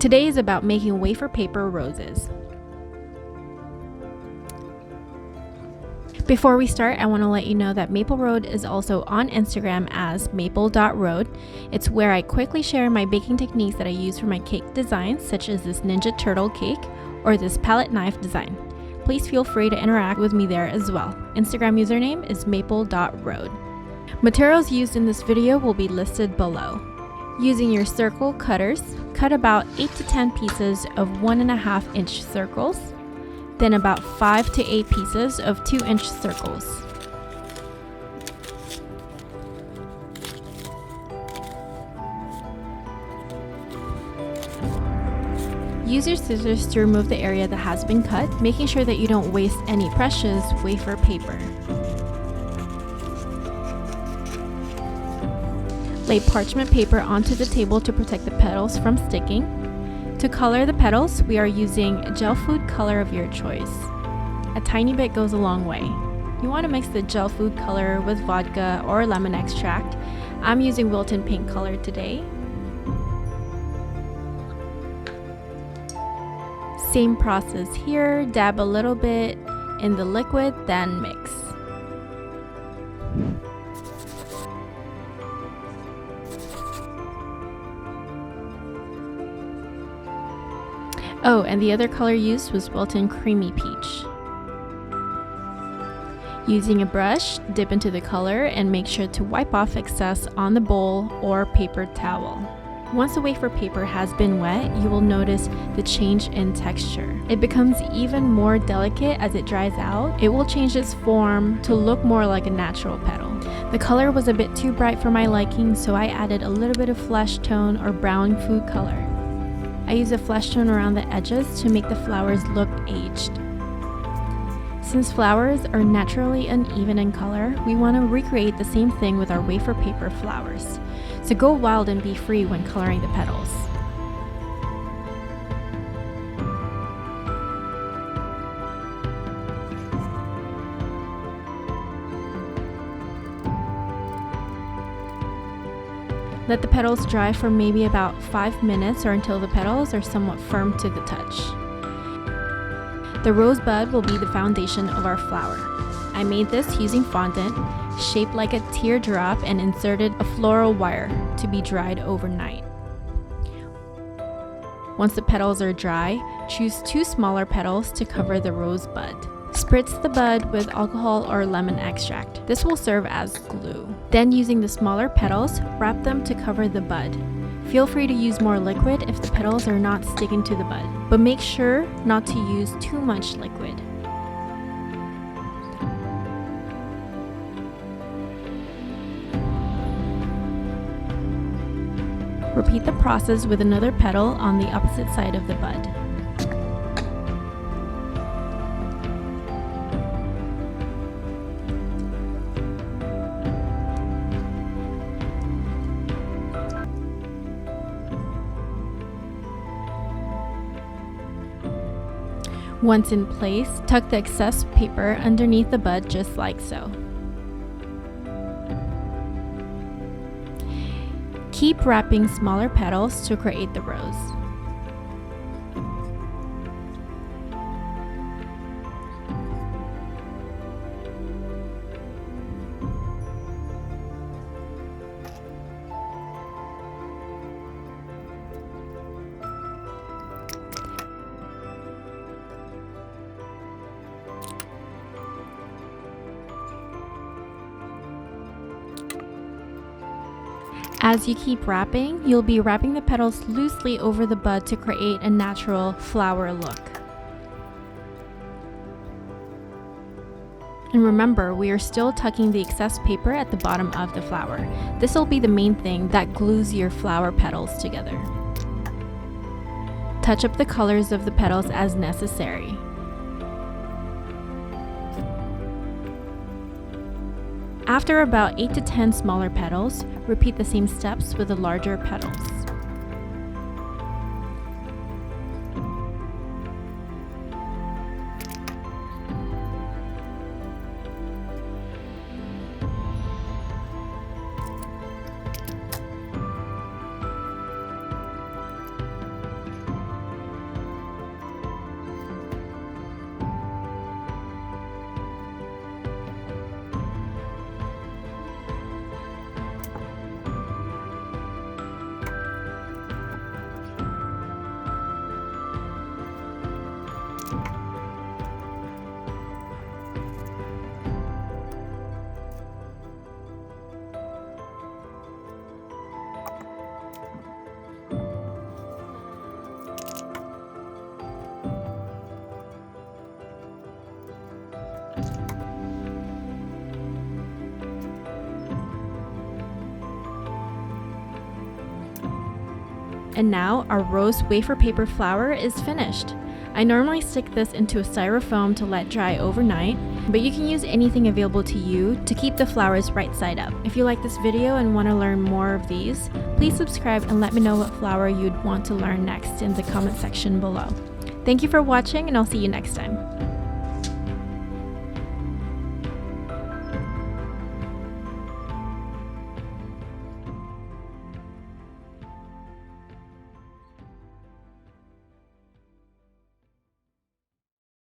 Today is about making wafer paper roses. Before we start, I want to let you know that MapleRoad is also on Instagram as maple.road. It's where I quickly share my baking techniques that I use for my cake designs, such as this Ninja Turtle cake or this palette knife design. Please feel free to interact with me there as well. Instagram username is maple.road. Materials used in this video will be listed below. Using your circle cutters, cut about 8 to 10 pieces of 1.5 inch circles, then about 5 to 8 pieces of 2 inch circles. Use your scissors to remove the area that has been cut, making sure that you don't waste any precious wafer paper. Lay parchment paper onto the table to protect the petals from sticking. To color the petals, we are using gel food color of your choice. A tiny bit goes a long way. You want to mix the gel food color with vodka or lemon extract. I'm using Wilton pink color today. Same process here, dab a little bit in the liquid, then mix. Oh, and the other color used was Wilton Creamy Peach. Using a brush, dip into the color and make sure to wipe off excess on the bowl or paper towel. Once the wafer paper has been wet, you will notice the change in texture. It becomes even more delicate as it dries out. It will change its form to look more like a natural petal. The color was a bit too bright for my liking, so I added a little bit of flesh tone or brown food color. I use a flesh tone around the edges to make the flowers look aged. Since flowers are naturally uneven in color, we want to recreate the same thing with our wafer paper flowers. So go wild and be free when coloring the petals. Let the petals dry for maybe about 5 minutes or until the petals are somewhat firm to the touch. The rosebud will be the foundation of our flower. I made this using fondant, shaped like a teardrop, and inserted a floral wire to be dried overnight. Once the petals are dry, choose 2 smaller petals to cover the rosebud. Spritz the bud with alcohol or lemon extract. This will serve as glue. Then, using the smaller petals, wrap them to cover the bud. Feel free to use more liquid if the petals are not sticking to the bud, but make sure not to use too much liquid. Repeat the process with another petal on the opposite side of the bud. Once in place, tuck the excess paper underneath the bud just like so. Keep wrapping smaller petals to create the rose. As you keep wrapping, you'll be wrapping the petals loosely over the bud to create a natural flower look. And remember, we are still tucking the excess paper at the bottom of the flower. This will be the main thing that glues your flower petals together. Touch up the colors of the petals as necessary. After about 8 to 10 smaller petals, repeat the same steps with the larger petals. And now our rose wafer paper flower is finished. I normally stick this into a styrofoam to let dry overnight, but you can use anything available to you to keep the flowers right side up. If you like this video and want to learn more of these, please subscribe and let me know what flower you'd want to learn next in the comment section below. Thank you for watching, and I'll see you next time.